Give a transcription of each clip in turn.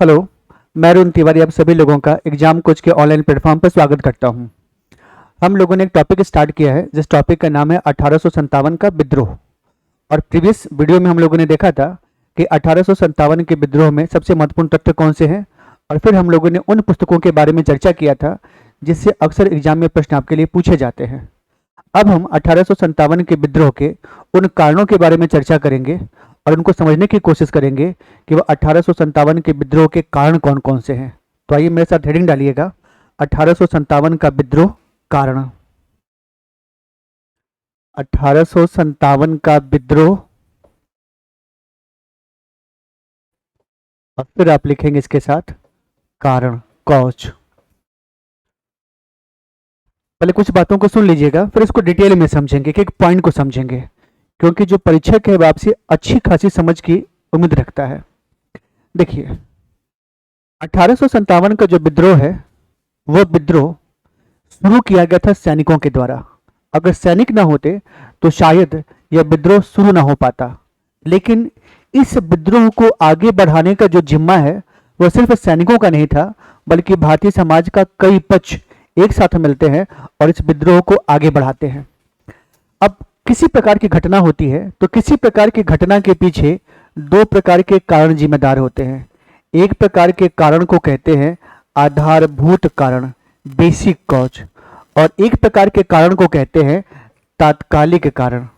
Hello, मैं अरुण तिवारी आप सभी लोगों का एग्जाम कोच के ऑनलाइन प्लेटफॉर्म पर स्वागत करता हूं। हम लोगों ने एक टॉपिक स्टार्ट किया है जिस टॉपिक का नाम है 1857 का विद्रोह। और प्रीवियस वीडियो में हम लोगों ने देखा था कि 1857 के विद्रोह में सबसे महत्वपूर्ण तथ्य कौन से हैं, और फिर हम लोगों ने उन पुस्तकों के बारे में चर्चा किया था जिससे अक्सर एग्जाम में प्रश्न आपके लिए पूछे जाते हैं। अब हम 1857 के विद्रोह के उन कारणों के बारे में चर्चा करेंगे और उनको समझने की कोशिश करेंगे कि वह 1857 के विद्रोह के कारण कौन कौन से हैं। तो आइए मेरे साथ हेडिंग डालिएगा, 1857 का विद्रोह कारण। 1857 का विद्रोह, और फिर आप लिखेंगे इसके साथ कारण, कॉज। पहले कुछ बातों को सुन लीजिएगा, फिर इसको डिटेल में समझेंगे, कि एक पॉइंट को समझेंगे, क्योंकि जो परीक्षक है वह आपसे अच्छी खासी समझ की उम्मीद रखता है। देखिए, 1857 का जो विद्रोह है वह विद्रोह शुरू किया गया था सैनिकों के द्वारा। अगर सैनिक ना होते तो शायद यह विद्रोह शुरू ना हो पाता, लेकिन इस विद्रोह को आगे बढ़ाने का जो जिम्मा है वह सिर्फ सैनिकों का नहीं था, बल्कि भारतीय समाज का कई पक्ष एक साथ मिलते हैं और इस विद्रोह को आगे बढ़ाते हैं। अब किसी प्रकार की घटना होती है तो किसी प्रकार की घटना के पीछे दो प्रकार के कारण जिम्मेदार होते हैं। एक प्रकार के कारण को कहते हैं आधारभूत कारण, बेसिक कॉज, और एक प्रकार के कारण को कहते हैं तात्कालिक कारण,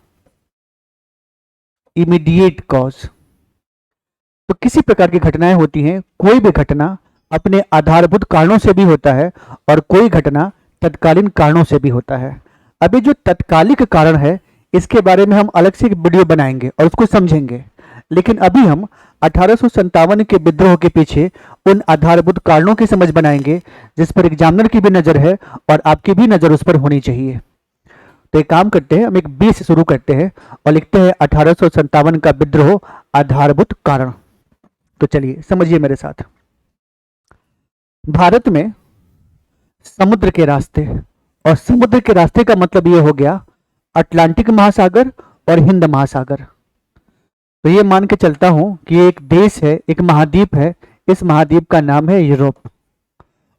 इमीडिएट कॉज। तो किसी प्रकार की घटनाएं होती हैं, कोई भी घटना अपने आधारभूत कारणों से भी होता है और कोई घटना तत्कालीन कारणों से भी होता है। अभी जो तत्कालिक कारण है इसके बारे में हम अलग से एक वीडियो बनाएंगे और उसको समझेंगे, लेकिन अभी हम 1857 के विद्रोह के पीछे उन आधारभूत कारणों की समझ बनाएंगे जिस पर एग्जामिनर की भी नजर है और आपकी भी नजर उस पर होनी चाहिए। तो एक काम करते हैं, हम एक बी से शुरू करते हैं और लिखते हैं 1857 का विद्रोह आधारभूत कारण। तो चलिए समझिए मेरे साथ। भारत में समुद्र के रास्ते, और समुद्र के रास्ते का मतलब यह हो गया अटलांटिक महासागर और हिंद महासागर। तो ये मान के चलता हूं कि एक देश है, एक महाद्वीप है, इस महाद्वीप का नाम है यूरोप,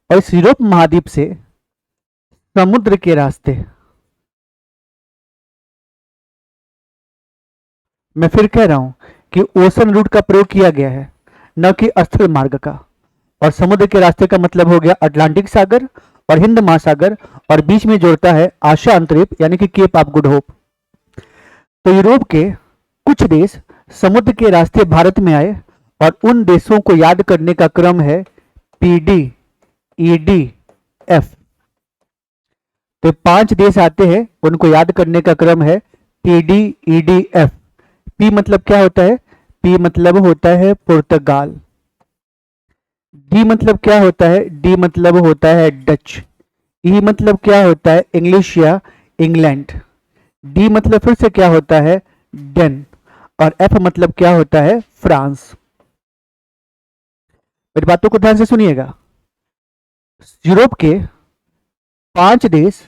और इस यूरोप महाद्वीप से समुद्र के रास्ते, मैं फिर कह रहा हूं कि ओशन रूट का प्रयोग किया गया है, न कि स्थल मार्ग का। और समुद्र के रास्ते का मतलब हो गया अटलांटिक सागर और हिंद महासागर, और बीच में जोड़ता है आशा अंतरिप यानी कि केप ऑफ गुड होप। तो यूरोप के कुछ देश समुद्र के रास्ते भारत में आए, और उन देशों को याद करने का क्रम है PD, ED, F। तो 5 देश आते हैं, उनको याद करने का क्रम है PD, ED, F। P मतलब क्या होता है? P मतलब होता है पुर्तगाल। D मतलब क्या होता है? D मतलब होता है डच। E मतलब क्या होता है? इंग्लिश या इंग्लैंड। D मतलब फिर से क्या होता है? डेन। और F मतलब क्या होता है? फ्रांस। मेरी बातों को ध्यान से सुनिएगा। यूरोप के 5 देश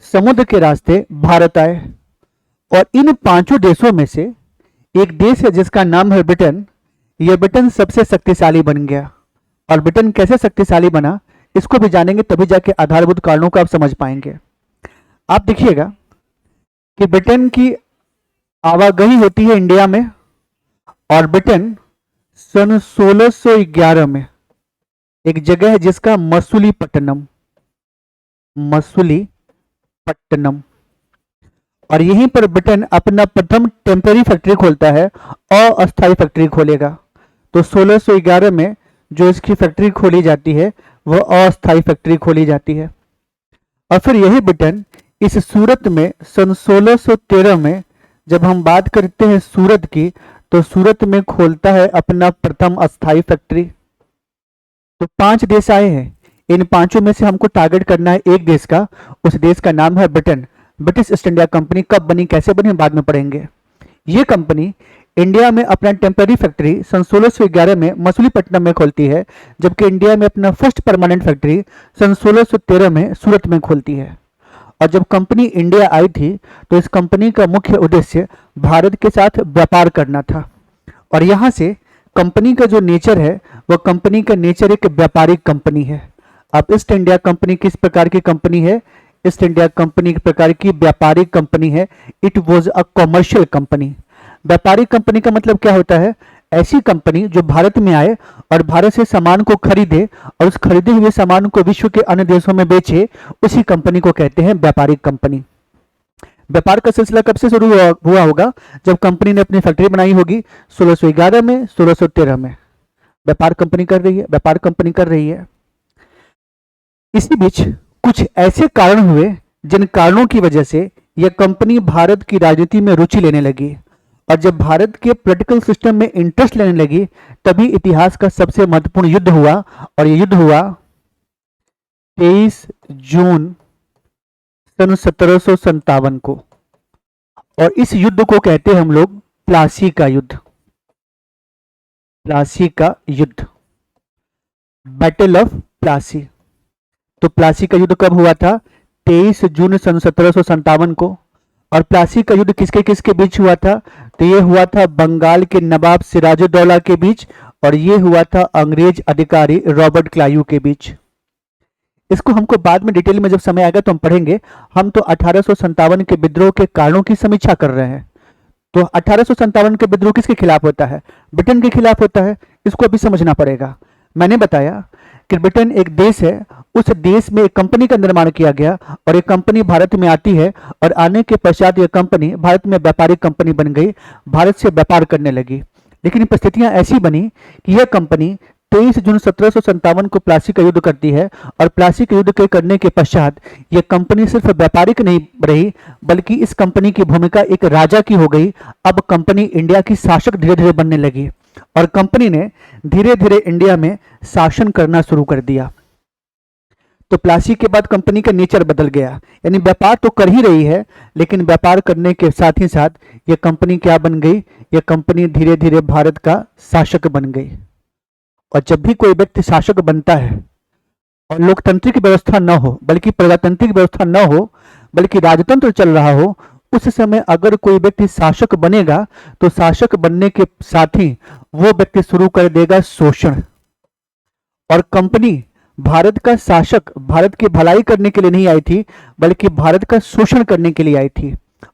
समुद्र के रास्ते भारत आए, और इन 5 देशों में से एक देश है जिसका नाम है ब्रिटेन। यह ब्रिटेन सबसे शक्तिशाली बन गया, और ब्रिटेन कैसे शक्तिशाली बना इसको भी जानेंगे, तभी जाके आधारभूत कारणों को आप समझ पाएंगे। आप देखिएगा कि ब्रिटेन की आवागही होती है इंडिया में, और ब्रिटेन सन 1611 में एक जगह है जिसका मसूलीपट्टनम, मसूलीपट्टनम, और यहीं पर ब्रिटेन अपना प्रथम टेम्पररी फैक्ट्री खोलता है, अस्थायी फैक्ट्री खोलेगा। तो 1611 में जो इसकी फैक्ट्री खोली जाती है वह अस्थायी फैक्ट्री खोली जाती है। और फिर यही ब्रिटेन इस सूरत में सन 1613 में, जब हम बात करते हैं सूरत की, तो सूरत में खोलता है अपना प्रथम अस्थायी फैक्ट्री। तो 5 देश आए हैं, इन 5 में से हमको टारगेट करना है एक देश का, उस देश का नाम है Britain. British east India company कब बनी, कैसे बनी, बाद में पढ़ेंगे। ये कंपनी इंडिया में अपना टेम्पररी फैक्ट्री सन 1611 में मसूलीपट्टनम में खोलती है, जबकि इंडिया में अपना फर्स्ट परमानेंट फैक्ट्री सन 1613 में सूरत में खोलती है। और जब कंपनी इंडिया आई थी तो इस कंपनी का मुख्य उद्देश्य भारत के साथ व्यापार करना था, और यहाँ से कंपनी का जो नेचर है वो कंपनी का नेचर एक व्यापारिक कंपनी है। अब ईस्ट इंडिया कंपनी किस प्रकार की कंपनी है? ईस्ट इंडिया कंपनी एक प्रकार की व्यापारिक कंपनी है। It was a commercial company. व्यापारिक कंपनी का मतलब क्या होता है? ऐसी कंपनी जो भारत में आए और भारत से सामान को खरीदे और उस खरीदे हुए सामान को विश्व के अन्य देशों में बेचे, उसी कंपनी को कहते हैं व्यापारिक कंपनी। व्यापार का सिलसिला कब से शुरू हुआ होगा? जब कंपनी ने अपनी फैक्ट्री बनाई होगी 1611 में, 1613 में। व्यापार कंपनी कर रही है, व्यापार कंपनी कर रही है। इसी बीच कुछ ऐसे कारण हुए जिन कारणों की वजह से यह कंपनी भारत की राजनीति में रुचि लेने लगी, और जब भारत के पॉलिटिकल सिस्टम में इंटरेस्ट लेने लगी, तभी इतिहास का सबसे महत्वपूर्ण युद्ध हुआ। और यह युद्ध हुआ 23 जून सन 1757 को, और इस युद्ध को कहते हैं हम लोग प्लासी का युद्ध। प्लासी का युद्ध, बैटल ऑफ प्लासी। तो प्लासी का युद्ध कब हुआ था? 23 जून सन 1757 को। और प्लासी का युद्ध किसके किसके बीच हुआ था? तो ये हुआ था बंगाल के नवाब सिराजुद्दौला के बीच, और ये हुआ था अंग्रेज अधिकारी रॉबर्ट क्लाइव के बीच। इसको हमको बाद में डिटेल में जब समय आएगा तो हम पढ़ेंगे। हम तो 1857 के विद्रोह के कारणों की समीक्षा कर रहे हैं। तो 1857 के विद्रोह किसके खिलाफ होता है? ब्रिटेन के खिलाफ होता है। इसको अभी समझना पड़ेगा। मैंने बताया कि ब्रिटेन एक देश है, उस देश में एक कंपनी का निर्माण किया गया, और एक कंपनी भारत में आती है, और आने के पश्चात यह कंपनी भारत में व्यापारिक कंपनी बन गई, भारत से व्यापार करने लगी। लेकिन परिस्थितियां ऐसी बनी कि यह कंपनी 23 जून 1757 को प्लासी का युद्ध करती है, और प्लासी के युद्ध के करने के पश्चात यह कंपनी सिर्फ व्यापारिक नहीं रही, बल्कि इस कंपनी की भूमिका एक राजा की हो गई। अब कंपनी इंडिया की शासक धीरे धीरे बनने लगी, और कंपनी ने धीरे धीरे इंडिया में शासन करना शुरू कर दिया। तो प्लासी के बाद कंपनी का नेचर बदल गया, यानी व्यापार तो कर ही रही है, लेकिन व्यापार करने के साथ ही साथ यह कंपनी क्या बन गई? यह कंपनी धीरे धीरे भारत का शासक बन गई। और जब भी कोई व्यक्ति शासक बनता है और लोकतांत्रिक व्यवस्था न हो, बल्कि प्रजातांत्रिक व्यवस्था न हो, बल्कि राजतंत्र चल रहा हो, उस समय अगर कोई व्यक्ति शासक बनेगा तो शासक बनने के साथ ही वो व्यक्ति शुरू कर देगा शोषण। और कंपनी भारत का शासक भारत की भलाई करने के लिए नहीं आई थी, बल्कि भारत का शोषण करने के लिए आई थी।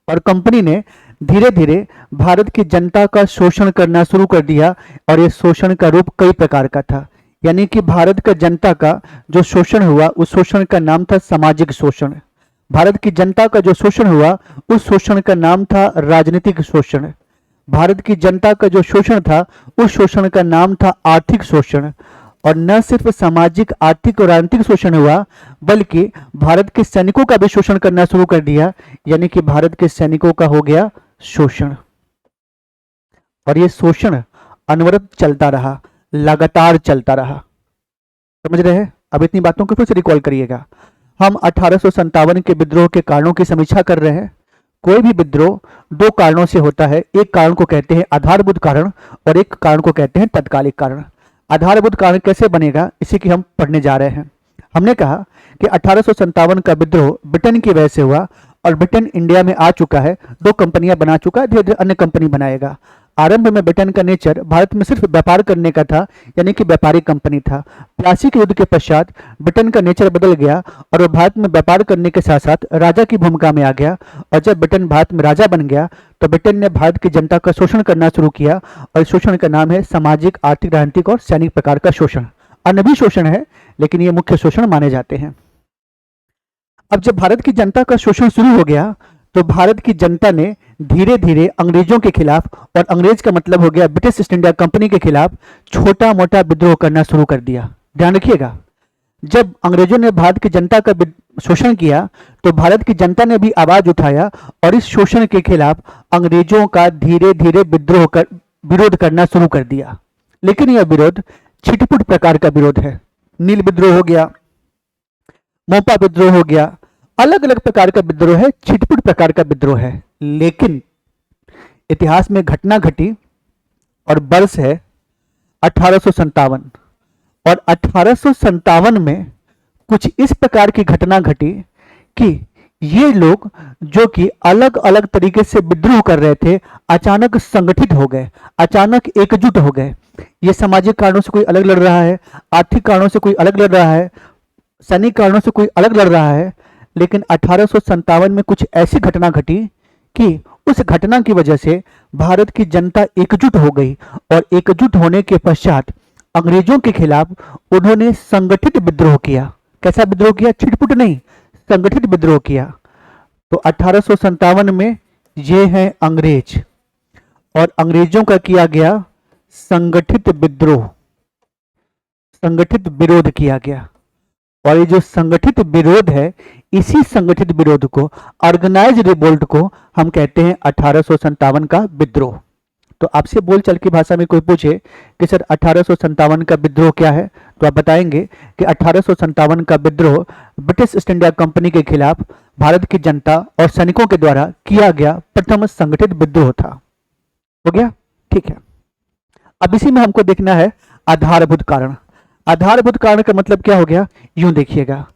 और कंपनी ने धीरे धीरे भारत की जनता का शोषण करना शुरू कर दिया, और यह शोषण का रूप कई प्रकार का था। यानी कि भारत का जनता का जो शोषण हुआ, उस शोषण का नाम था सामाजिक शोषण। भारत की जनता का जो शोषण हुआ, उस शोषण का नाम था राजनीतिक शोषण। भारत की जनता का जो शोषण था, उस शोषण का नाम था आर्थिक शोषण। और न सिर्फ सामाजिक, आर्थिक और राजनीतिक शोषण हुआ, बल्कि भारत के सैनिकों का भी शोषण करना शुरू कर दिया, यानी कि भारत के सैनिकों का हो गया शोषण। और यह शोषण अनवरत चलता रहा, लगातार चलता रहा। समझ रहे हैं? अब इतनी बातों को फिर से रिकॉल करिएगा। हम 1857 के विद्रोह के कारणों की समीक्षा कर रहे हैं। कोई भी विद्रोह दो कारणों से होता है। एक कारण को कहते हैं आधारभूत कारण, और एक कारण को कहते हैं तात्कालिक कारण। आधारभूत कारण कैसे बनेगा, इसी की हम पढ़ने जा रहे हैं। हमने कहा कि 1857 का विद्रोह ब्रिटेन की वजह से हुआ, और ब्रिटेन इंडिया में आ चुका है, दो कंपनियां बना चुका है, धीरे धीरे अन्य कंपनी बनाएगा। आरंभ में ब्रिटेन का नेचर भारत में सिर्फ व्यापार करने का था, यानी कि व्यापारिक कंपनी था। प्लासी के युद्ध के पश्चात ब्रिटेन का नेचर बदल गया, और वह भारत में व्यापार करने के साथ साथ राजा की भूमिका में आ गया। और जब ब्रिटेन भारत में राजा बन गया, तो ब्रिटेन ने भारत की जनता का शोषण करना शुरू किया, और इस शोषण का नाम है सामाजिक, आर्थिक, राजनीतिक और सैनिक प्रकार का शोषण। अन्य भी शोषण है, लेकिन ये मुख्य शोषण माने जाते हैं। अब जब भारत की जनता का शोषण शुरू हो गया, तो भारत की जनता ने धीरे धीरे अंग्रेजों के खिलाफ, और अंग्रेज का मतलब हो गया ब्रिटिश ईस्ट इंडिया कंपनी के खिलाफ, छोटा मोटा विद्रोह करना शुरू कर दिया। ध्यान रखिएगा, जब अंग्रेजों ने भारत की जनता का शोषण किया, तो भारत की जनता ने भी आवाज उठाया, और इस शोषण के खिलाफ अंग्रेजों का धीरे धीरे विरोध करना शुरू कर दिया। लेकिन यह विरोध छिटपुट प्रकार का विरोध है। नील विद्रोह हो गया, मोपा विद्रोह हो गया, अलग अलग प्रकार का विद्रोह है, छिटपुट प्रकार का विद्रोह है। लेकिन इतिहास में घटना घटी, और वर्ष है 1857। और 1857 में कुछ इस प्रकार की घटना घटी कि ये लोग जो कि अलग अलग तरीके से विद्रोह कर रहे थे, अचानक संगठित हो गए, अचानक एकजुट हो गए। ये सामाजिक कारणों से कोई अलग लड़ रहा है, आर्थिक कारणों से कोई अलग लड़ रहा है, सैनिक कारणों से कोई अलग लड़ रहा है, लेकिन 1857 में कुछ ऐसी घटना घटी कि उस घटना की वजह से भारत की जनता एकजुट हो गई और एकजुट होने के पश्चात अंग्रेजों के खिलाफ उन्होंने संगठित विद्रोह किया। कैसा विद्रोह किया? छिटपुट नहीं, संगठित विद्रोह किया। तो 1857 में ये हैं अंग्रेज और अंग्रेजों का किया गया संगठित विद्रोह, संगठित विरोध किया गया। और ये जो संगठित विरोध है, इसी संगठित विरोध को, ऑर्गेनाइज रिवोल्ट को हम कहते हैं 1857 का विद्रोह। तो आपसे बोलचाल की भाषा में कोई पूछे कि सर 1857 का विद्रोह क्या है, तो आप बताएंगे कि 1857 का विद्रोह ब्रिटिश ईस्ट इंडिया कंपनी के खिलाफ भारत की जनता और सैनिकों के द्वारा किया गया प्रथम संगठित विद्रोह था। हो गया? ठीक है। अब इसी में हमको देखना है आधारभूत कारण। आधारभूत कारण का मतलब क्या हो गया? यूं देखिएगा,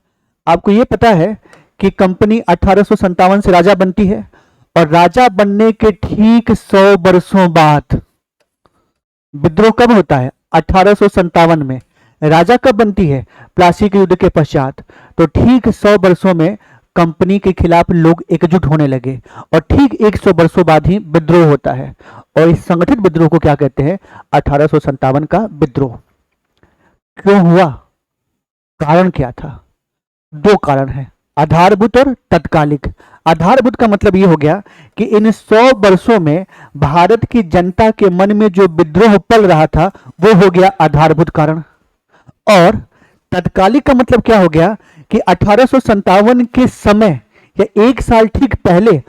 आपको यह पता है कि कंपनी 1857 से राजा बनती है और राजा बनने के ठीक 100 वर्षों बाद विद्रोह कब होता है? 1857 में। राजा कब बनती है? प्लासी के युद्ध के पश्चात। तो ठीक 100 वर्षों में कंपनी के खिलाफ लोग एकजुट होने लगे और ठीक 100 वर्षों बाद ही विद्रोह होता है। और इस संगठित विद्रोह को क्या कहते हैं? 1857 का विद्रोह। क्यों हुआ? कारण क्या था? दो कारण है, आधारभूत और तत्कालिक। आधारभूत का मतलब ये हो गया कि इन 100 वर्षों में भारत की जनता के मन में जो विद्रोह पल रहा था वो हो गया आधारभूत कारण। और तत्कालिक का मतलब क्या हो गया कि 1857 के समय या एक साल ठीक पहले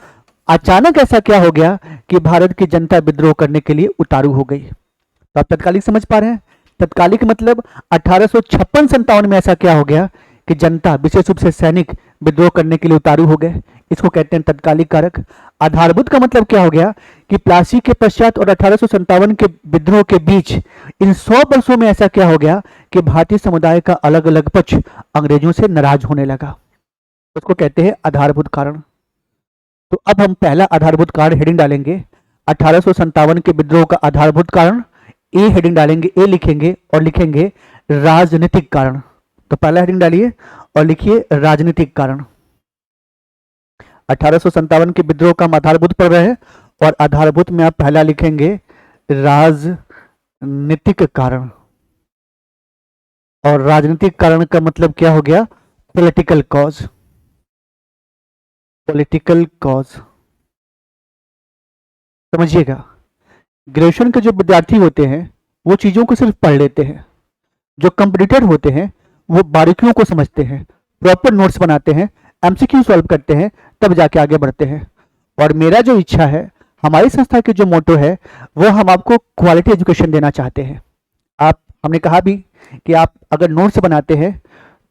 अचानक ऐसा क्या हो गया कि भारत की जनता विद्रोह करने के लिए उतारू हो गई। तो आप तत्कालिक समझ पा रहे हैं? तत्कालिक मतलब 1856-57 में ऐसा क्या हो गया कि जनता, विशेष रूप से सैनिक, विद्रोह करने के लिए उतारू हो गए। इसको कहते हैं तत्कालिक कारक। आधारभूत का मतलब क्या हो गया कि प्लासी के पश्चात और 1857 के विद्रोह के बीच इन 100 वर्षों में ऐसा क्या हो गया कि भारतीय समुदाय का अलग अलग पक्ष अंग्रेजों से नाराज होने लगा। उसको कहते हैं आधारभूत कारण। तो अब हम पहला आधारभूत कारण हेडिंग डालेंगे 1857 के विद्रोह का आधारभूत कारण। ए हेडिंग डालेंगे, ए लिखेंगे और लिखेंगे राजनीतिक कारण। तो पहला हेडिंग डालिए और लिखिए राजनीतिक कारण। 1857 के विद्रोह का हम आधारभूत पढ़ रहे हैं और आधारभूत में आप पहला लिखेंगे राजनीतिक कारण। और राजनीतिक कारण का मतलब क्या हो गया? Political cause. पॉलिटिकल कॉज समझिएगा, ग्रेजुएशन के जो विद्यार्थी होते हैं वो चीजों को सिर्फ पढ़ लेते हैं, जो कंपटीटर होते हैं वो बारीकियों को समझते हैं, प्रॉपर नोट्स बनाते हैं, एमसीक्यू सॉल्व करते हैं, तब जाके आगे बढ़ते हैं। और मेरा जो इच्छा है, हमारी संस्था की जो मोटो है, वो हम आपको क्वालिटी एजुकेशन देना चाहते हैं। आप, हमने कहा भी कि आप अगर नोट्स बनाते हैं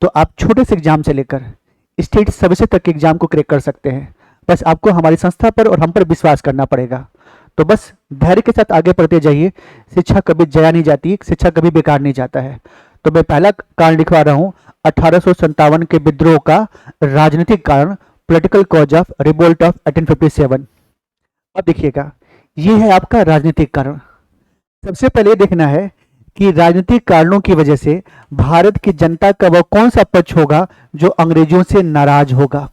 तो आप छोटे से एग्जाम से लेकर स्टेट सर्विसेज तक के एग्जाम को क्रैक कर सकते हैं। बस आपको हमारी संस्था पर और हम पर विश्वास करना पड़ेगा। तो बस धैर्य के साथ आगे बढ़ते जाइए। शिक्षा कभी जया नहीं जाती, शिक्षा कभी बेकार नहीं जाता है। तो मैं पहला कारण लिखवा रहा हूं 1857 के विद्रोह का राजनीतिक कारण, political cause of revolt of 1857। अब देखिएगा, ये है आपका राजनीतिक कारण। सबसे पहले देखना है कि राजनीतिक कारणों की वजह से भारत की जनता का वह कौन सा पक्ष होगा जो अंग्रेजों से नाराज होगा।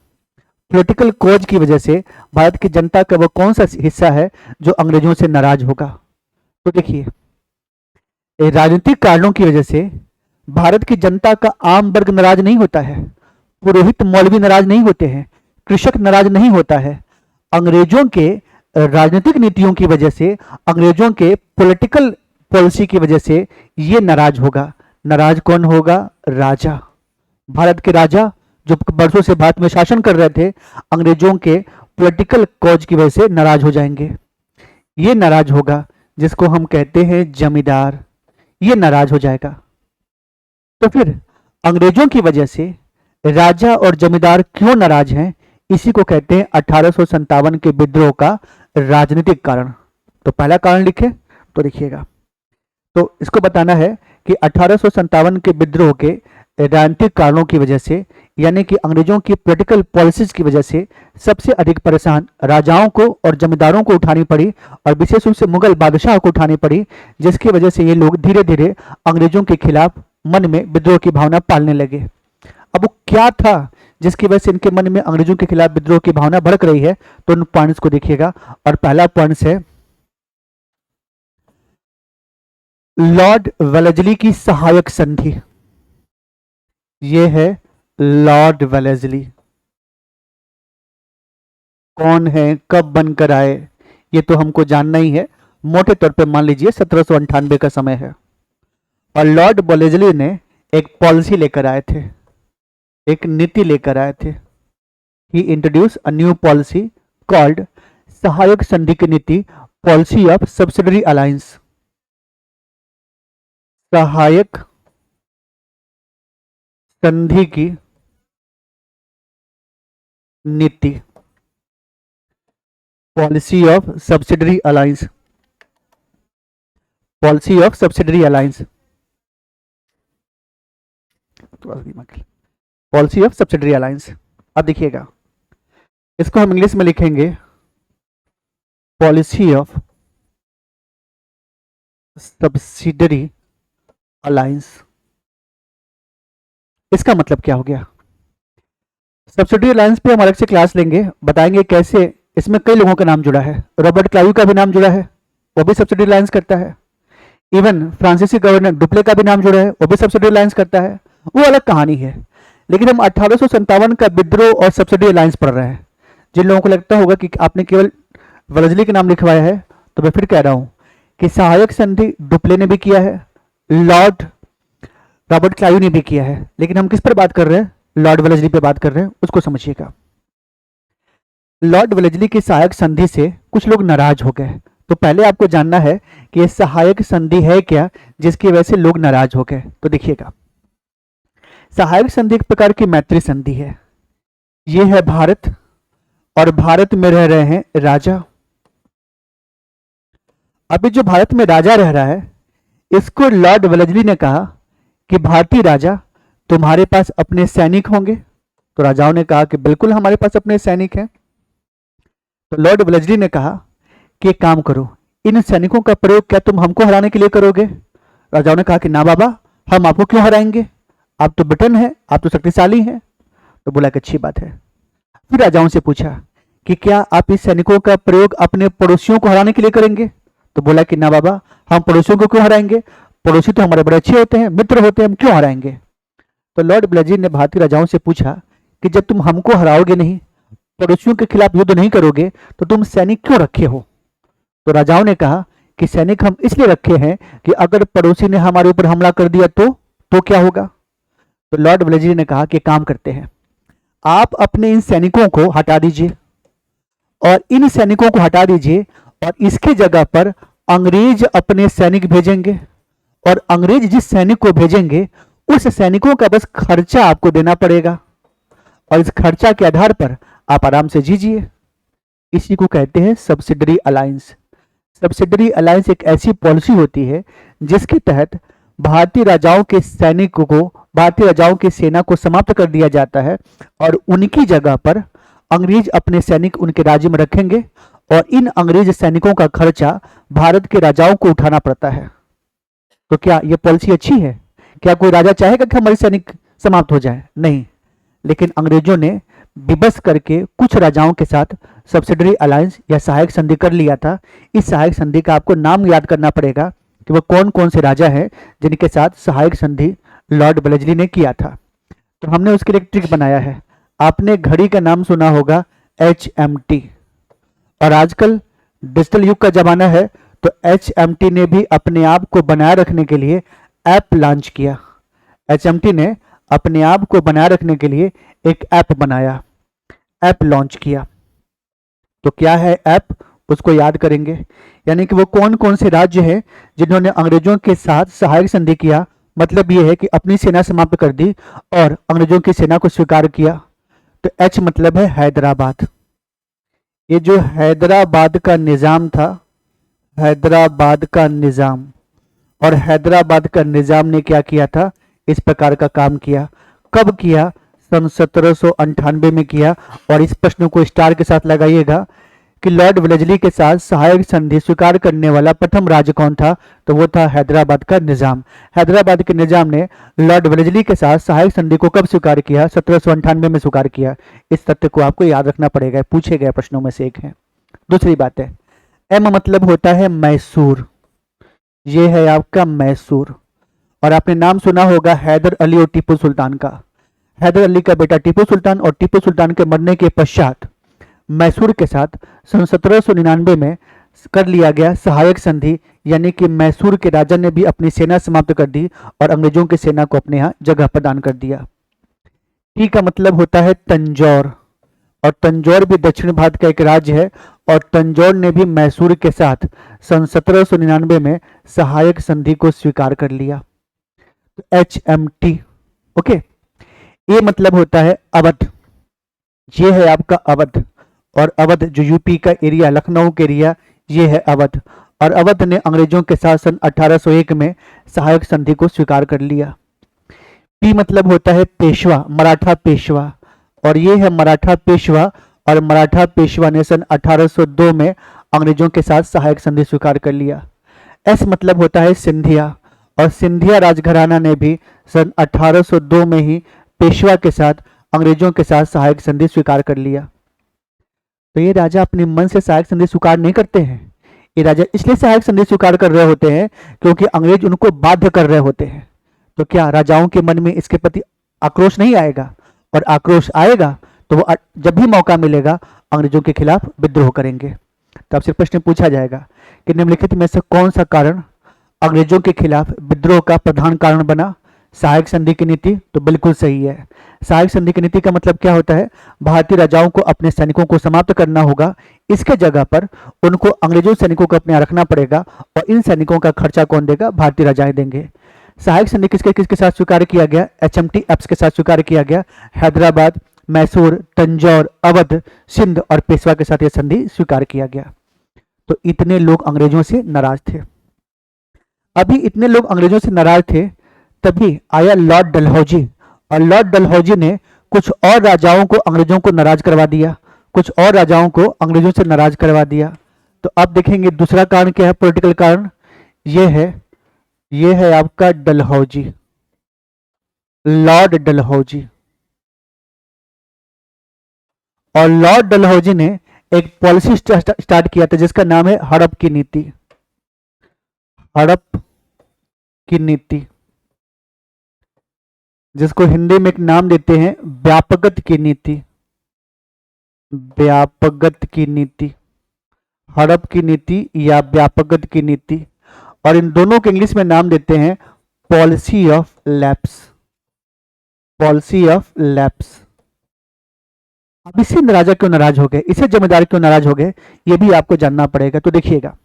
पॉलिटिकल कॉज की वजह से भारत की जनता का वह कौन सा हिस्सा है जो अंग्रेजों से नाराज होगा। तो देखिए, राजनीतिक कारणों की वजह से भारत की जनता का आम वर्ग नाराज नहीं होता है, पुरोहित मौलवी नाराज नहीं होते हैं, कृषक नाराज नहीं होता है। अंग्रेजों के राजनीतिक नीतियों की वजह से, अंग्रेजों के पॉलिटिकल पॉलिसी की वजह से ये नाराज होगा। नाराज कौन होगा? राजा। भारत के राजा जो वर्षों से भारत में शासन कर रहे थे, अंग्रेजों के पॉलिटिकल कॉज की वजह से नाराज हो जाएंगे। ये नाराज होगा जिसको हम कहते हैं जमींदार, ये नाराज हो जाएगा। तो फिर अंग्रेजों की वजह से राजा और जमींदार क्यों नाराज हैं, इसी को कहते हैं 1857 के विद्रोह का राजनीतिक कारण। तो पहला कारण लिखे तो लिखिएगा। तो इसको बताना है कि 1857 के विद्रोह के राजनीतिक कारणों की वजह से यानी कि अंग्रेजों की पॉलिटिकल पॉलिसीज की वजह से सबसे अधिक परेशान राजाओं को और जमींदारों को उठानी पड़ी, और विशेष रूप से मुगल बादशाह को उठानी पड़ी, जिसकी वजह से ये लोग धीरे धीरे अंग्रेजों के खिलाफ मन में विद्रोह की भावना पालने लगे। अब वो क्या था जिसकी वजह से इनके मन में अंग्रेजों के खिलाफ विद्रोह की भावना भड़क रही है, तो उन पॉइंट्स को देखिएगा। और पहला पॉइंट है लॉर्ड वेलेस्ली की सहायक संधि। ये है लॉर्ड वेलेस्ली। कौन है, कब बनकर आए, ये तो हमको जानना ही है। मोटे तौर पे मान लीजिए 1798 का समय है। और लॉर्ड वेलेस्ली ने एक पॉलिसी लेकर आए थे, एक नीति लेकर आए थे। He introduced a new policy called सहायक संधि की नीति, पॉलिसी ऑफ सब्सिडरी अलायंस। सहायक संधि की नीति, policy of subsidiary alliance, policy of subsidiary alliance, policy of subsidiary alliance. अब देखिएगा, इसको हम इंग्लिश में लिखेंगे पॉलिसी ऑफ सब्सिडरी अलायंस। इसका मतलब क्या हो गया? सब्सिडरी अलायंस पे हम अलग से क्लास लेंगे, बताएंगे कैसे इसमें कई लोगों का नाम जुड़ा है। रॉबर्ट क्लाइव का भी नाम जुड़ा है, वो भी सब्सिडरी अलायंस करता है। इवन फ्रांसीसी गवर्नर डुप्ले का भी नाम जुड़ा है, वो भी सब्सिडरी अलायंस करता है। वो अलग कहानी है। लेकिन हम 1857 का विद्रोह और सब्सिडरी अलायंस पढ़ रहे हैं। जिन लोगों को लगता होगा कि आपने केवल वेलेस्ली के नाम लिखवाया है, तो मैं फिर कह रहा हूं कि सहायक संधि डुप्ले ने भी किया है, लॉर्ड रॉबर्ट क्लाइव ने भी किया है। लेकिन हम किस पर बात कर रहे हैं? लॉर्ड वेलेस्ली पे बात कर रहे हैं, उसको समझिएगा। लॉर्ड वेलेस्ली की सहायक संधि से कुछ लोग नाराज हो गए। तो पहले आपको जानना है कि यह सहायक संधि है क्या, जिसकी वजह से लोग नाराज हो गए। तो देखिएगा, सहायक संधि एक प्रकार की मैत्री संधि है। यह है भारत, और भारत में रह रहे हैं राजा। अभी जो भारत में राजा रह रहा है, इसको लॉर्ड वेलेस्ली ने कहा कि भारतीय राजा, तुम्हारे पास अपने सैनिक होंगे? तो राजाओं ने कहा कि बिल्कुल हमारे पास अपने सैनिक हैं। तो लॉर्ड वेलेस्ली ने कहा कि एक काम करो, इन सैनिकों का प्रयोग क्या तुम हमको हराने के लिए करोगे? राजाओं ने कहा कि ना बाबा, हम आपको क्यों हराएंगे, आप तो ब्रिटेन है, आप तो शक्तिशाली हैं। तो बोला कि अच्छी बात है। फिर राजाओं से पूछा कि क्या आप इस सैनिकों का प्रयोग अपने पड़ोसियों को हराने के लिए करेंगे? तो बोला कि ना बाबा, हम पड़ोसियों को क्यों हराएंगे, पड़ोसी तो हमारे बड़े अच्छे होते हैं, मित्र होते हैं, हम क्यों हराएंगे? तो लॉर्ड वेलेस्ली ने भारतीय राजाओं से पूछा कि जब तुम हमको हराओगे नहीं, पड़ोसियों के खिलाफ युद्ध नहीं करोगे, तो तुम सैनिक क्यों रखे हो? तो राजाओं ने कहा कि सैनिक हम इसलिए रखे हैं कि अगर पड़ोसी ने हमारे ऊपर हमला कर दिया तो क्या होगा? तो लॉर्ड वेलेस्ली ने कहा कि काम करते हैं, आप अपने इन सैनिकों को हटा दीजिए, और इन सैनिकों को हटा दीजिए, और इसके जगह पर अंग्रेज अपने सैनिक भेजेंगे, और अंग्रेज जिस सैनिक को भेजेंगे, उस सैनिकों का बस खर्चा आपको देना पड़ेगा, और इस खर्चा के आधार पर आप आराम से जीजिए। इसी को कहते हैं सब्सिडरी अलायंस। सब्सिडरी अलायंस एक ऐसी पॉलिसी होती है जिसके तहत भारतीय राजाओं के सैनिकों को, भारतीय राजाओं की सेना को समाप्त कर दिया जाता है, और उनकी जगह पर अंग्रेज अपने सैनिक उनके राज्य में रखेंगे, और इन अंग्रेज सैनिकों का खर्चा भारत के राजाओं को उठाना पड़ता है। तो क्या यह पॉलिसी अच्छी है? क्या कोई राजा चाहेगा कि हमारे सैनिक समाप्त हो जाए? नहीं। लेकिन अंग्रेजों ने विबस करके कुछ राजाओं के साथ सब्सिडरी अलायंस या सहायक संधि कर लिया था। इस सहायक संधि का आपको नाम याद करना पड़ेगा कि वह कौन कौन से राजा हैं जिनके साथ सहायक संधि लॉर्ड वेलेस्ली ने किया था। तो हमने उसके लिए एक ट्रिक बनाया है। आपने घड़ी का नाम सुना होगा HMT, और आजकल डिजिटल युग का जमाना है, तो HMT ने भी अपने आप को बनाए रखने के लिए ऐप लॉन्च किया। HMT ने अपने आप को बनाए रखने के लिए एक ऐप बनाया, ऐप लॉन्च किया। तो क्या है ऐप, उसको याद करेंगे। यानी कि वो कौन कौन से राज्य हैं जिन्होंने अंग्रेजों के साथ सहायक संधि किया, मतलब ये है कि अपनी सेना समाप्त कर दी और अंग्रेजों की सेना को स्वीकार किया। तो H मतलब है हैदराबाद। ये जो हैदराबाद का निज़ाम था, हैदराबाद का निज़ाम, और हैदराबाद का निज़ाम ने क्या किया था, इस प्रकार का काम किया। कब किया? सन 1798 में किया। और इस प्रश्न को स्टार के साथ लगाइएगा कि लॉर्ड वेलेस्ली के साथ सहायक संधि स्वीकार करने वाला प्रथम राज्य कौन था, तो वो था हैदराबाद का निजाम। हैदराबाद के निजाम ने लॉर्ड वेलेस्ली के साथ सहायक संधि को कब स्वीकार किया? 1798 में स्वीकार किया। इस तथ्य को आपको याद रखना पड़ेगा, पूछे गए प्रश्नों में से एक है। दूसरी बात है, एम मतलब होता है मैसूर, ये है आपका मैसूर। और आपने नाम सुना होगा हैदर अली और टीपू सुल्तान का। हैदर अली का बेटा टीपू सुल्तान और टीपू सुल्तान के मरने के पश्चात मैसूर के साथ सन 1799 में कर लिया गया सहायक संधि, यानी कि मैसूर के राजा ने भी अपनी सेना समाप्त कर दी और अंग्रेजों की सेना को अपने यहाँ जगह प्रदान कर दिया। टी का मतलब होता है तंजौर, और तंजौर भी दक्षिण भारत का एक राज्य है, और तंजौर ने भी मैसूर के साथ सन 1799 में सहायक संधि को स्वीकार कर लिया। HMT। ओके। ये मतलब होता है अवध, ये है आपका अवध, और अवध जो यूपी का एरिया, लखनऊ के एरिया, ये है अवध। और अवध ने अंग्रेजों के साथ सन 1801 में सहायक संधि को स्वीकार कर लिया। पी मतलब होता है पेशवा, मराठा पेशवा, और ये है मराठा पेशवा, और मराठा पेशवा ने सन 1802 में अंग्रेजों के साथ सहायक संधि स्वीकार कर लिया। एस मतलब होता है सिंधिया, और सिंधिया राजघराना ने भी सन 1802 में ही पेशवा के साथ अंग्रेजों के साथ सहायक संधि स्वीकार कर लिया। तो ये राजा अपने मन से सहायक संधि स्वीकार नहीं करते हैं, ये राजा इसलिए सहायक संधि स्वीकार कर रहे होते हैं क्योंकि अंग्रेज उनको बाध्य कर रहे होते हैं। तो क्या राजाओं के मन में इसके प्रति आक्रोश नहीं आएगा? और आक्रोश आएगा तो वो जब भी मौका मिलेगा अंग्रेजों के खिलाफ विद्रोह करेंगे। तो आपसे प्रश्न पूछा जाएगा कि निम्नलिखित में से कौन सा कारण अंग्रेजों के खिलाफ विद्रोह का प्रधान कारण बना? सहायक संधि की नीति। तो बिल्कुल सही है। सहायक संधि की नीति का मतलब क्या होता है? भारतीय राजाओं को अपने सैनिकों को समाप्त करना होगा, इसके जगह पर उनको अंग्रेजों सैनिकों को अपने यहाँ रखना पड़ेगा, और इन सैनिकों का खर्चा कौन देगा? भारतीय राजाएं देंगे। सहायक संधि किसके किसके साथ स्वीकार किया गया? HMT एप्स के साथ स्वीकार किया गया। हैदराबाद, मैसूर, तंजौर, अवध, सिंध और पेशवा के साथ यह संधि स्वीकार किया गया। तो इतने लोग अंग्रेजों से नाराज थे। अभी इतने लोग अंग्रेजों से नाराज थे, तभी आया लॉर्ड डलहौजी, और लॉर्ड डलहौजी ने कुछ और राजाओं को अंग्रेजों को नाराज करवा दिया, कुछ और राजाओं को अंग्रेजों से नाराज करवा दिया। तो अब देखेंगे दूसरा कारण क्या है, पॉलिटिकल कारण। ये है आपका डलहौजी, लॉर्ड डलहौजी। और लॉर्ड डलहौजी ने एक पॉलिसी स्टार्ट किया था जिसका नाम है हड़प की नीति। हड़प की नीति, जिसको हिंदी में एक नाम देते हैं व्यापगत की नीति। व्यापगत की नीति, हड़प की नीति या व्यापगत की नीति, और इन दोनों के इंग्लिश में नाम देते हैं policy of lapse. Policy of lapse. अब इससे राजा क्यों नाराज हो गए, इससे जमींदार क्यों नाराज हो गए, ये भी आपको जानना पड़ेगा। तो देखिएगा,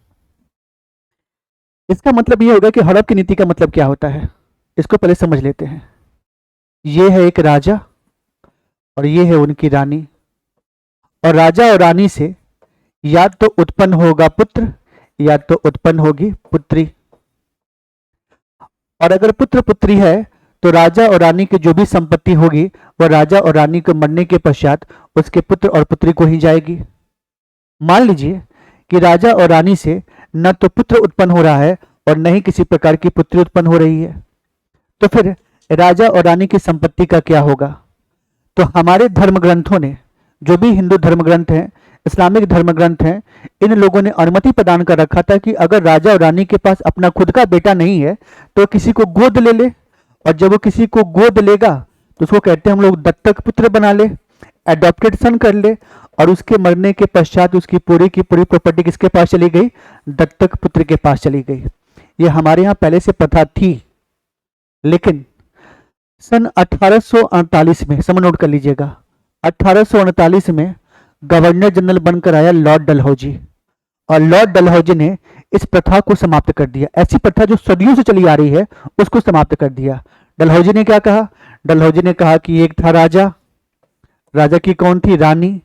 इसका मतलब ये होगा कि हड़प की नीति का मतलब क्या होता है, इसको पहले समझ लेते हैं। ये है एक राजा और ये है उनकी रानी, और राजा और रानी से या तो उत्पन्न होगा पुत्र या तो उत्पन्न होगी पुत्री। और अगर पुत्र पुत्री है तो राजा और रानी की जो भी संपत्ति होगी वह राजा और रानी के मरने के पश्चात उसके पुत्र और पुत्री को ही जाएगी। मान लीजिए कि राजा और रानी से न तो पुत्र उत्पन्न हो रहा है और न ही किसी प्रकार की पुत्री उत्पन्न हो रही है, तो फिर राजा और रानी की संपत्ति का क्या होगा? तो हमारे धर्म ग्रंथों ने, जो भी हिंदू धर्म ग्रंथ हैं, इस्लामिक धर्म ग्रंथ हैं, इन लोगों ने अनुमति प्रदान कर रखा था कि अगर राजा और रानी के पास अपना खुद का बेटा नहीं है तो किसी को गोद ले ले, और जब वो किसी को गोद लेगा तो उसको कहते हैं हम लोग दत्तक पुत्र बना ले, एडॉप्टेड सन कर ले, और उसके मरने के पश्चात उसकी पूरी की पूरी प्रॉपर्टी किसके पास चली गई? दत्तक पुत्र के पास चली गई। ये हमारे यहाँ पहले से प्रथा थी, लेकिन सन 1848 में, समय नोट कर लीजिएगा, 1848 में गवर्नर जनरल बनकर आया लॉर्ड डलहौजी, और लॉर्ड डलहौजी ने इस प्रथा को समाप्त कर दिया। ऐसी प्रथा जो सदियों से चली आ रही है उसको समाप्त कर दिया। डलहौजी ने क्या कहा? डलहौजी ने कहा कि एक था राजा, राजा की कौन थी? रानी।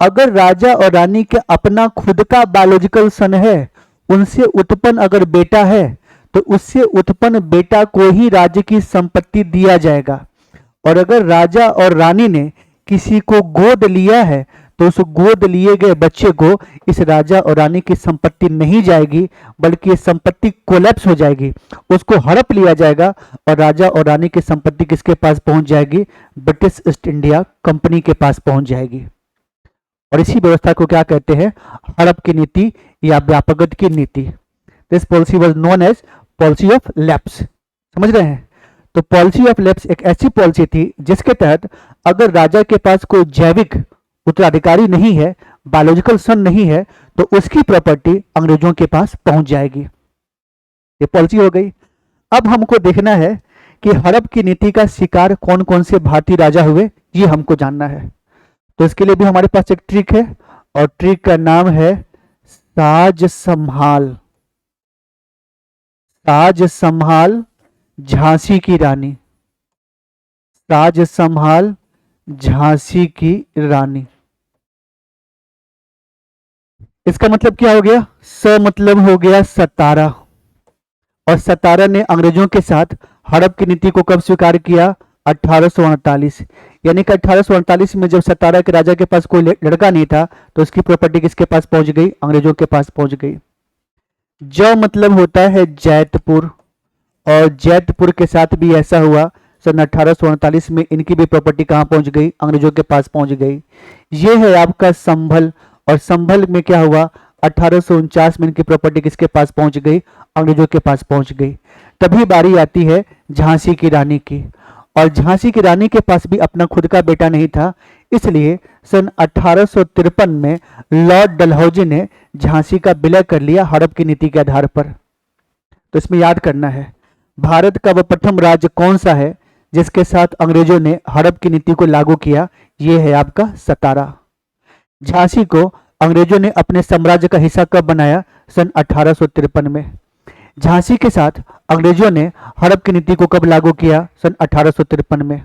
अगर राजा और रानी के अपना खुद का बायोलॉजिकल सन है, उनसे उत्पन्न अगर बेटा है, तो उससे उत्पन्न बेटा को ही राज्य की संपत्ति दिया जाएगा, और अगर राजा और रानी ने किसी को गोद लिया है तो उस गोद लिए गए बच्चे को इस राजा और रानी की संपत्ति नहीं जाएगी, बल्कि ये संपत्ति कोलैप्स हो जाएगी, उसको हड़प लिया जाएगा और राजा और रानी की संपत्ति किसके पास पहुंच जाएगी? ब्रिटिश ईस्ट इंडिया कंपनी के पास पहुंच जाएगी। और इसी व्यवस्था को क्या कहते हैं? हड़प की नीति या व्यापकता की नीति। This policy was known as policy of lapse. समझ रहे हैं? तो पॉलिसी ऑफ लैप्स एक ऐसी पॉलिसी थी जिसके तहत अगर राजा के पास कोई जैविक उत्तराधिकारी नहीं है, बायोलॉजिकल सन नहीं है, तो उसकी प्रॉपर्टी अंग्रेजों के पास पहुंच जाएगी। ये पॉलिसी हो गई। अब हमको देखना है कि हड़प की नीति का शिकार कौन कौन से भारतीय राजा हुए, ये हमको जानना है। तो इसके लिए भी हमारे पास एक ट्रिक है और ट्रिक का नाम है साज संभाल। साज संभाल झांसी की रानी। साज संभाल झांसी की रानी। इसका मतलब क्या हो गया? स मतलब हो गया सतारा। और सतारा ने अंग्रेजों के साथ हड़प की नीति को कब स्वीकार किया? 1848। यानी कि 1848 में जब सतारा के राजा के पास कोई लड़का नहीं था तो उसकी प्रॉपर्टी किसके पास पहुंच गई? अंग्रेजों के पास पहुंच गई। ज मतलब होता है जैतपुर, और जैतपुर के साथ भी ऐसा हुआ। सन 1848 में इनकी भी प्रॉपर्टी कहां पहुंच गई? अंग्रेजों के पास पहुंच गई। ये है आपका संभल, और संभल में क्या हुआ? 1849 में इनकी प्रॉपर्टी किसके पास पहुंच गई? अंग्रेजों के पास पहुंच गई। तभी बारी आती है झांसी की रानी की, और झांसी की रानी के पास भी अपना खुद का बेटा नहीं था, इसलिए सन 1853 में लॉर्ड डलहौजी ने झांसी का विलय कर लिया हड़प की नीति के आधार पर। तो इसमें याद करना है, भारत का वह प्रथम राज्य कौन सा है जिसके साथ अंग्रेजों ने हड़प की नीति को लागू किया? यह है आपका सतारा। झांसी को अंग्रेजों ने अपने साम्राज्य का हिस्सा कब बनाया? सन 1853 में। झांसी के साथ अंग्रेजों ने हड़प की नीति को कब लागू किया? सन 1853 में।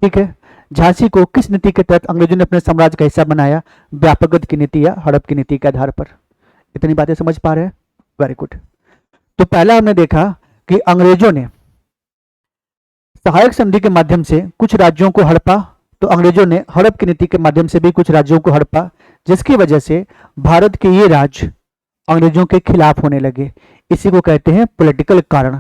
ठीक है, झांसी को किस नीति के तहत अंग्रेजों ने अपने साम्राज्य का हिस्सा बनाया? व्यापकता की नीति या हड़प की नीति के आधार पर। इतनी बातें समझ पा रहे हैं? Very good. तो पहला हमने देखा कि अंग्रेजों ने सहायक संधि के माध्यम से कुछ राज्यों को हड़पा, तो अंग्रेजों ने हड़प की नीति के माध्यम से भी कुछ राज्यों को हड़पा, जिसकी वजह से भारत के ये राज्य अंग्रेजों के खिलाफ होने लगे। इसी को कहते हैं पॉलिटिकल कारण।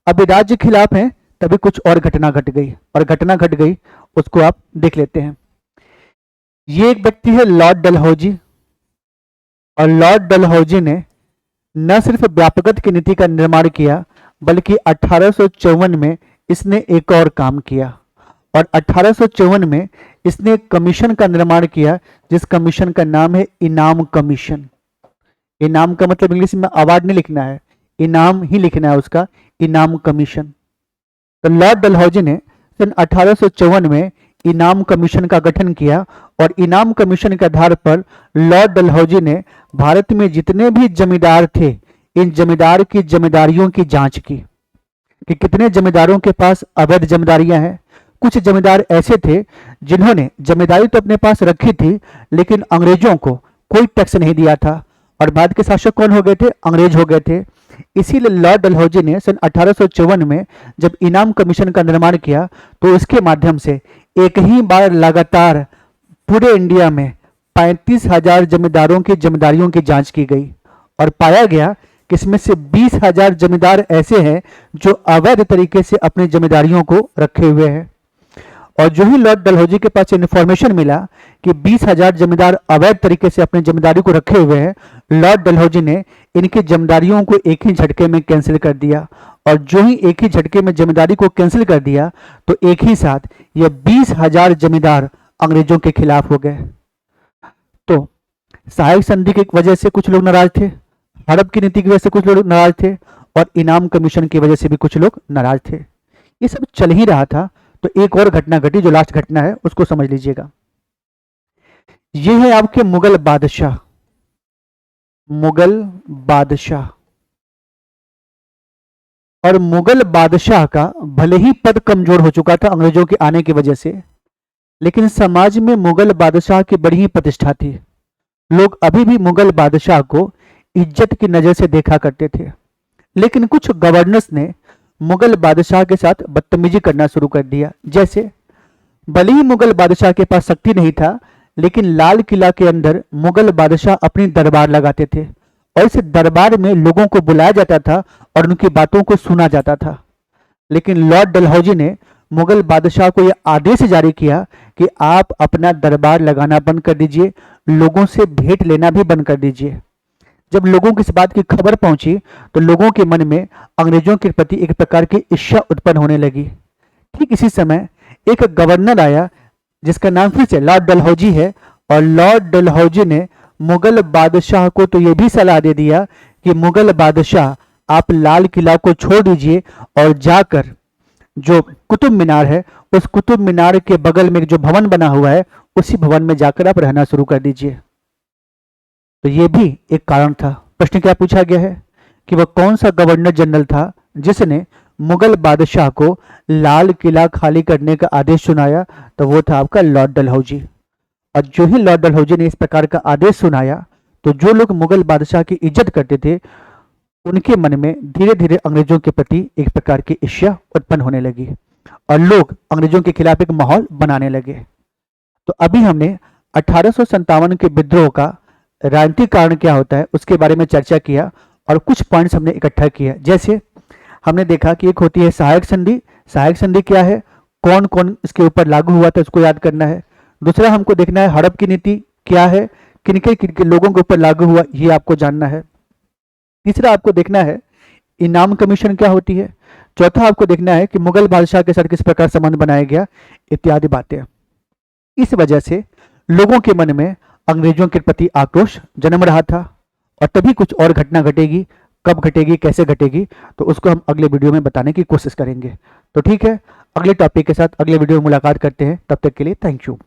अब ये राज्य खिलाफ हैं, तभी कुछ और घटना घट गई, और घटना घट गई उसको आप देख लेते हैं। ये एक व्यक्ति है लॉर्ड डलहौजी, और लॉर्ड डलहौजी ने न सिर्फ व्यापकता की नीति का निर्माण किया, बल्कि 1854 में इसने एक और काम किया, और 1854 में इसने एक कमीशन का निर्माण किया, जिस कमीशन का नाम है इनाम कमीशन। इनाम का मतलब इंग्लिश में अवार्ड नहीं लिखना है, इनाम ही लिखना है उसका, इनाम कमीशन। तो लॉर्ड डलहौजी ने सन 1854 में इनाम कमीशन का गठन किया, और इनाम कमीशन के आधार पर लॉर्ड डलहौजी ने भारत में जितने भी जमींदार थे, इन जमींदार की जमींदारियों की जांच की कि कितने जमींदारों के पास अवैध जमींदारियां हैं। कुछ जमींदार ऐसे थे जिन्होंने जमींदारी तो अपने पास रखी थी, लेकिन अंग्रेजों को कोई टैक्स नहीं दिया था, और बाद के शासक कौन हो गए थे? अंग्रेज हो गए थे। इसीलिए लॉर्ड डलहौजी ने सन 1854 में जब इनाम कमीशन का निर्माण किया, तो इसके माध्यम से एक ही बार लगातार पूरे इंडिया में 35,000 जमींदारों की जमींदारियों की जांच की गई, और पाया गया कि इसमें से 20,000 जमींदार ऐसे हैं जो अवैध तरीके से अपनी जमींदारियों को रखे हुए हैं। और जो ही लॉर्ड डलहौजी के पास इन्फॉर्मेशन मिला कि 20,000 जमींदार अवैध तरीके से अपनी जमींदारी को रखे हुए हैं, लॉर्ड डलहौजी ने इनकी जमींदारियों को एक ही झटके में कैंसिल कर दिया। और जो ही एक ही झटके में जमींदारी को कैंसिल कर दिया, तो एक ही साथ ये 20,000 जमींदार अंग्रेजों के खिलाफ हो गए। तो सहायक संधि की वजह से कुछ लोग नाराज थे, हड़प की नीति की वजह से कुछ लोग नाराज थे, और इनाम कमीशन की वजह से भी कुछ लोग नाराज थे। ये सब चल ही रहा था, तो एक और घटना घटी, जो लास्ट घटना है उसको समझ लीजिएगा। ये है आपके मुगल बादशाह। मुगल बादशाह, और मुगल बादशाह का भले ही पद कमजोर हो चुका था अंग्रेजों के आने की वजह से, लेकिन समाज में मुगल बादशाह की बड़ी ही प्रतिष्ठा थी। लोग अभी भी मुगल बादशाह को इज्जत की नजर से देखा करते थे। लेकिन कुछ गवर्नर्स ने मुगल बादशाह के साथ बदतमीजी करना शुरू कर दिया। जैसे भले ही मुगल बादशाह के पास शक्ति नहीं था, लेकिन लाल किला के अंदर मुगल बादशाह अपनी दरबार लगाते थे और इस दरबार में लोगों को बुलाया जाता था और उनकी बातों को सुना जाता था। लेकिन लॉर्ड डलहौजी ने मुगल बादशाह को यह आदेश जारी किया कि आप अपना दरबार लगाना बंद कर दीजिए, लोगों से भेंट लेना भी बंद कर दीजिए। जब लोगों को इस बात की खबर पहुंची तो लोगों के मन में अंग्रेजों के प्रति एक प्रकार की ईर्ष्या उत्पन्न होने लगी। ठीक इसी समय एक गवर्नर आया जिसका नाम फिर से लॉर्ड डलहौजी है, और लॉर्ड डलहौजी ने मुगल बादशाह को तो यह भी सलाह दे दिया कि मुगल बादशाह आप लाल किला को छोड़ दीजिए और जाकर जो कुतुब मीनार है उस कुतुब मीनार के बगल में जो भवन बना हुआ है उसी भवन में जाकर आप रहना शुरू कर दीजिए। तो ये भी एक कारण था। प्रश्न क्या पूछा गया है कि वह कौन सा गवर्नर जनरल था जिसने मुगल बादशाह को लाल किला खाली करने का आदेश सुनाया? तो वो था आपका लॉर्ड डलहौजी। और जो ही लॉर्ड डलहौजी ने इस प्रकार का आदेश सुनाया तो जो लोग मुगल बादशाह की इज्जत करते थे उनके मन में धीरे धीरे अंग्रेजों के प्रति एक प्रकार की ईर्ष्या उत्पन्न होने लगी और लोग अंग्रेजों के खिलाफ एक माहौल बनाने लगे। तो अभी हमने 1857 के विद्रोह का राजनीतिक कारण क्या होता है उसके बारे में चर्चा किया और कुछ पॉइंट्स हमने इकट्ठा किया। जैसे हमने देखा कि एक होती है सहायक संधि। सहायक संधि क्या है, कौन कौन इसके ऊपर लागू हुआ था उसको याद करना है। दूसरा हमको देखना है हड़प की नीति क्या है, किनके लोगों के ऊपर लागू हुआ ये आपको जानना है। तीसरा आपको देखना है इनाम कमीशन क्या होती है। चौथा आपको देखना है कि मुगल बादशाह के साथ किस प्रकार संबंध बनाया गया, इत्यादि बातें। इस वजह से लोगों के मन में अंग्रेजों के प्रति आक्रोश जन्म रहा था और तभी कुछ और घटना घटेगी। कब घटेगी, कैसे घटेगी, तो उसको हम अगले वीडियो में बताने की कोशिश करेंगे। तो ठीक है, अगले टॉपिक के साथ अगले वीडियो में मुलाकात करते हैं। तब तक के लिए थैंक यू।